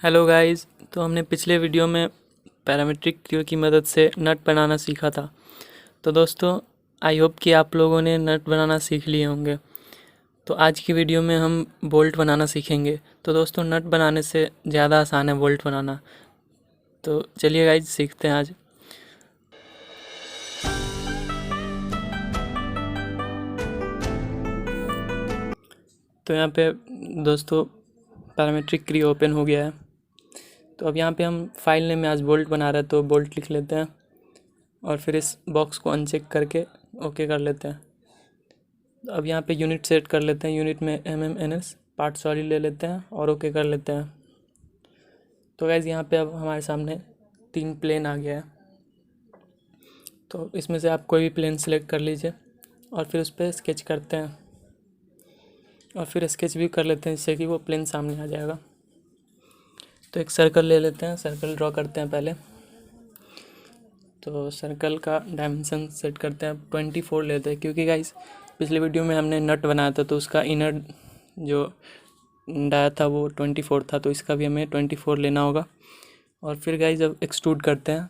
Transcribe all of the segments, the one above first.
Hello guys. तो हमने पिछले वीडियो में पैरामीट्रिक क्रियो की मदद से नट बनाना सीखा था। तो दोस्तों, आई होप कि आप लोगों ने नट बनाना सीख लिए होंगे। तो आज की वीडियो में हम बोल्ट बनाना सीखेंगे। तो दोस्तों, नट बनाने से ज़्यादा आसान है बोल्ट बनाना। तो चलिए गाइस, सीखते हैं आज। तो यहाँ पे दोस्तों पैरामीट्रिक क्रियो ओपन हो गया है। तो अब यहाँ पे हम फाइल नेम में आज बोल्ट बना रहे हैं, तो बोल्ट लिख लेते हैं और फिर इस बॉक्स को अनचेक करके ओके कर लेते हैं। अब यहाँ पे यूनिट सेट कर लेते हैं। यूनिट में MMNS पार्ट सॉलिड ले लेते हैं और ओके कर लेते हैं। तो गाइज यहाँ पे अब हमारे सामने 3 प्लेन आ गया है। तो इसमें से आप कोई भी प्लेन सेलेक्ट कर लीजिए और फिर उस पर स्केच करते हैं और फिर स्केच भी कर लेते हैं, जिससे कि वो प्लेन सामने आ जाएगा। तो एक सर्कल ले लेते हैं, सर्कल ड्रॉ करते हैं पहले। तो सर्कल का डायमेंशन सेट करते हैं, 24 लेते हैं, क्योंकि गाइस पिछले वीडियो में हमने नट बनाया था तो उसका इनर जो डाया था वो 24 था। तो इसका भी हमें 24 लेना होगा। और फिर गाइस अब एक्सट्रूड करते हैं।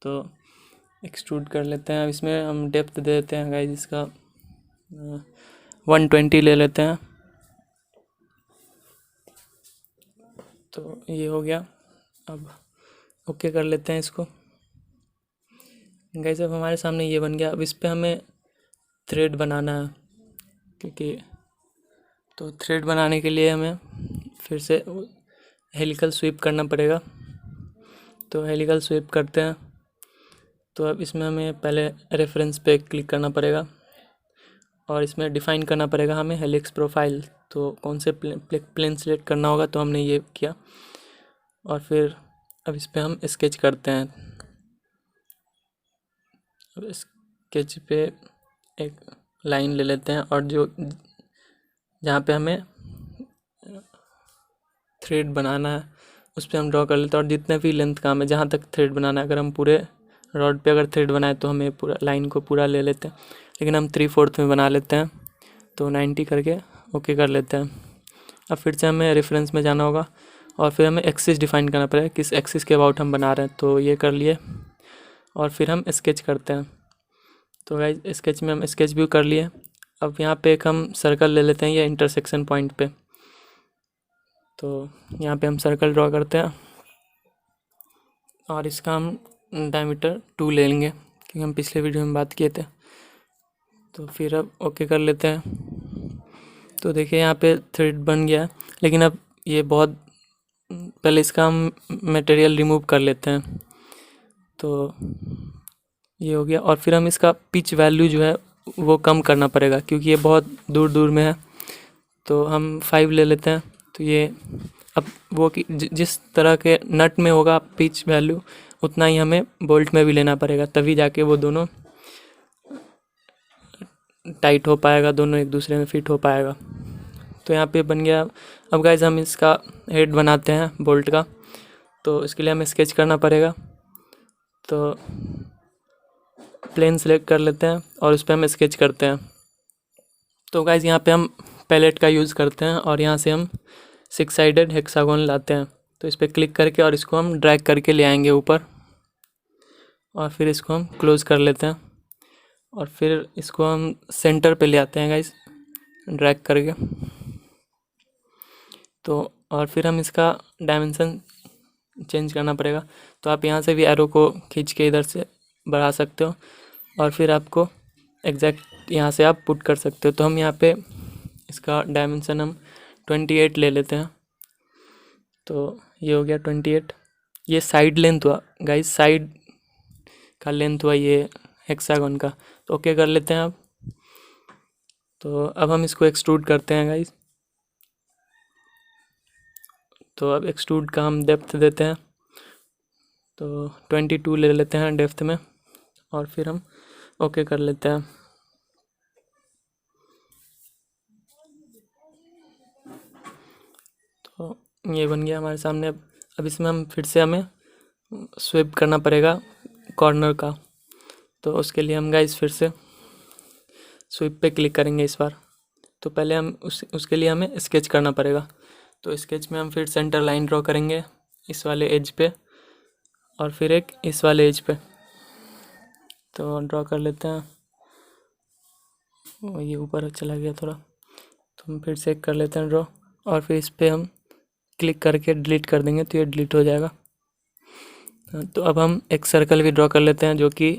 तो एक्सट्रूड कर लेते हैं। अब इसमें हम डेप्थ दे देते हैं गाइस, इसका 120 ले लेते हैं। तो ये हो गया। अब ओके कर लेते हैं इसको। गाइस अब हमारे सामने ये बन गया। अब इस पर हमें थ्रेड बनाना है, क्योंकि तो थ्रेड बनाने के लिए हमें फिर से हेलिकल स्वीप करना पड़ेगा। तो हेलिकल स्वीप करते हैं। तो अब इसमें हमें पहले रेफरेंस पे क्लिक करना पड़ेगा और इसमें डिफ़ाइन करना पड़ेगा हमें हेलिक्स प्रोफाइल। तो कौन से प्लेन सेलेक्ट करना होगा, तो हमने ये किया। और फिर अब इस पर हम स्केच करते हैं। अब स्केच पे एक लाइन ले लेते हैं और जो जहाँ पे हमें थ्रेड बनाना है उस पर हम ड्रॉ कर लेते हैं। और जितने भी लेंथ का हमें जहाँ तक थ्रेड बनाना है, अगर हम पूरे रॉड पे अगर थ्रेड बनाए तो हमें पूरा लाइन को पूरा ले लेते हैं, लेकिन हम 3/4 में बना लेते हैं। तो 90 करके ओके कर लेते हैं। अब फिर से हमें रेफरेंस में जाना होगा और फिर हमें एक्सिस डिफाइन करना पड़ेगा, किस एक्सिस के अबाउट हम बना रहे हैं। तो ये कर लिए और फिर हम स्केच करते हैं। तो गाइस स्केच में हम स्केच भी कर लिए। अब यहाँ पे एक हम सर्कल ले लेते हैं, ये इंटरसेक्शन पॉइंट पे। तो यहाँ पे हम सर्कल ड्रॉ करते हैं और इसका हम डायमीटर 2 ले लेंगे, क्योंकि हम पिछले वीडियो में बात किए थे। तो फिर अब ओके कर लेते हैं। तो देखिए यहाँ पे थ्रेड बन गया, लेकिन अब ये बहुत पहले इसका हम मटेरियल रिमूव कर लेते हैं। तो ये हो गया। और फिर हम इसका पिच वैल्यू जो है वो कम करना पड़ेगा, क्योंकि ये बहुत दूर दूर में है। तो हम 5 ले लेते हैं। तो ये अब वो कि जिस तरह के नट में होगा पिच वैल्यू, उतना ही हमें बोल्ट में भी लेना पड़ेगा, तभी जाके वो दोनों टाइट हो पाएगा, दोनों एक दूसरे में फिट हो पाएगा। तो यहाँ पे बन गया। अब गाइज हम इसका हेड बनाते हैं बोल्ट का। तो इसके लिए हमें स्केच करना पड़ेगा। तो प्लेन सेलेक्ट कर लेते हैं और उस पर हम स्केच करते हैं। तो गाइज यहाँ पे हम पैलेट का यूज़ करते हैं और यहाँ से हम 6 साइडेड हेक्सागोन लाते हैं। तो इस पर क्लिक करके और इसको हम ड्रैग करके ले आएंगे ऊपर और फिर इसको हम क्लोज़ कर लेते हैं और फिर इसको हम सेंटर पे ले आते हैं गाइज, ड्रैग करके। तो और फिर हम इसका डायमेंशन चेंज करना पड़ेगा। तो आप यहाँ से भी एरो को खींच के इधर से बढ़ा सकते हो और फिर आपको एग्जैक्ट यहाँ से आप पुट कर सकते हो। तो हम यहाँ पे इसका डायमेंशन हम 28 ले लेते हैं। तो ये हो गया 28। ये साइड लेंथ हुआ गाइज, साइड का लेंथ हुआ ये हेक्सागन का। तो ओके कर लेते हैं अब। तो अब हम इसको एक्सट्रूड करते हैं गाइज। तो अब एक्सट्रूड का हम डेप्थ देते हैं। तो 22 ले लेते हैं डेप्थ में और फिर हम ओके कर लेते हैं। तो ये बन गया हमारे सामने। अब इसमें हम फिर से हमें स्वीप करना पड़ेगा कॉर्नर का। तो उसके लिए हम गाइस फिर से स्वीप पे क्लिक करेंगे इस बार। तो पहले हम उसके लिए हमें स्केच करना पड़ेगा। तो स्केच में हम फिर सेंटर लाइन ड्रॉ करेंगे इस वाले एज पे और फिर एक इस वाले एज पे। तो ड्रॉ कर लेते हैं। ये ऊपर चला गया थोड़ा, तो हम फिर से कर लेते हैं ड्रॉ और फिर इस पे हम क्लिक करके डिलीट कर देंगे तो ये डिलीट हो जाएगा। तो अब हम एक सर्कल भी ड्रॉ कर लेते हैं जो कि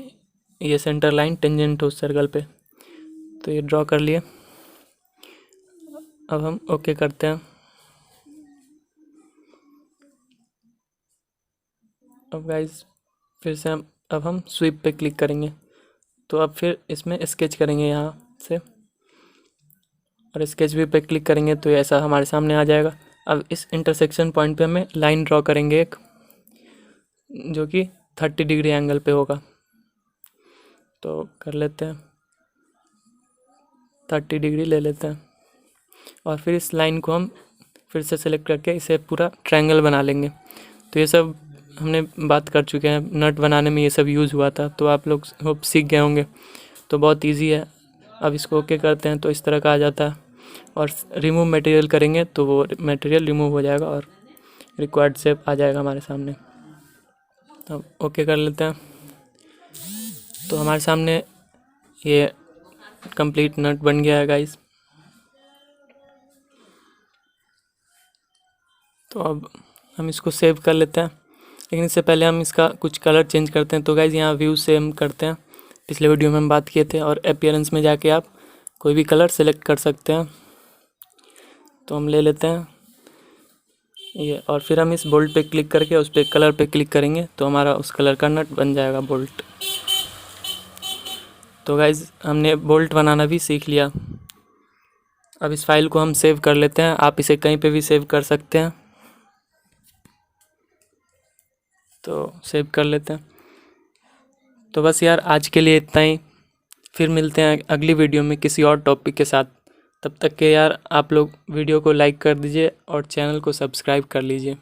ये सेंटर लाइन टेंजेंट हो उस सर्कल पे। तो ये ड्रॉ कर लिए। अब हम ओके करते हैं। अब गाइस फिर से अब हम स्वीप पे क्लिक करेंगे। तो अब फिर इसमें स्केच करेंगे यहाँ से और स्केच व्यू पे क्लिक करेंगे तो ऐसा हमारे सामने आ जाएगा। अब इस इंटरसेक्शन पॉइंट पे हमें लाइन ड्रॉ करेंगे एक, जो कि 30 डिग्री एंगल पे होगा। तो कर लेते हैं, 30 डिग्री ले लेते हैं और फिर इस लाइन को हम फिर से सेलेक्ट करके इसे पूरा ट्रायंगल बना लेंगे। तो ये सब हमने बात कर चुके हैं, नट बनाने में ये सब यूज़ हुआ था, तो आप लोग होप सीख गए होंगे। तो बहुत इजी है। अब इसको ओके करते हैं तो इस तरह का आ जाता है और रिमूव मटेरियल करेंगे तो वो मटेरियल रिमूव हो जाएगा और रिक्वायर्ड शेप आ जाएगा हमारे सामने। तो ओके कर लेते हैं। तो हमारे सामने ये कंप्लीट नट बन गया है गाइस। तो अब हम इसको सेव कर लेते हैं, लेकिन इससे पहले हम इसका कुछ कलर चेंज करते हैं। तो गाइस यहाँ व्यू से हम करते हैं, पिछले वीडियो में हम बात किए थे, और अपीयरेंस में जाके आप कोई भी कलर सेलेक्ट कर सकते हैं। तो हम ले लेते हैं ये और फिर हम इस बोल्ट पे क्लिक करके उस पर कलर पे क्लिक करेंगे तो हमारा उस कलर का नट बन जाएगा बोल्ट। तो गाइस हमने बोल्ट बनाना भी सीख लिया। अब इस फाइल को हम सेव कर लेते हैं, आप इसे कहीं पे भी सेव कर सकते हैं। तो सेव कर लेते हैं। तो बस यार आज के लिए इतना ही, फिर मिलते हैं अगली वीडियो में किसी और टॉपिक के साथ। तब तक के यार आप लोग वीडियो को लाइक कर दीजिए और चैनल को सब्सक्राइब कर लीजिए।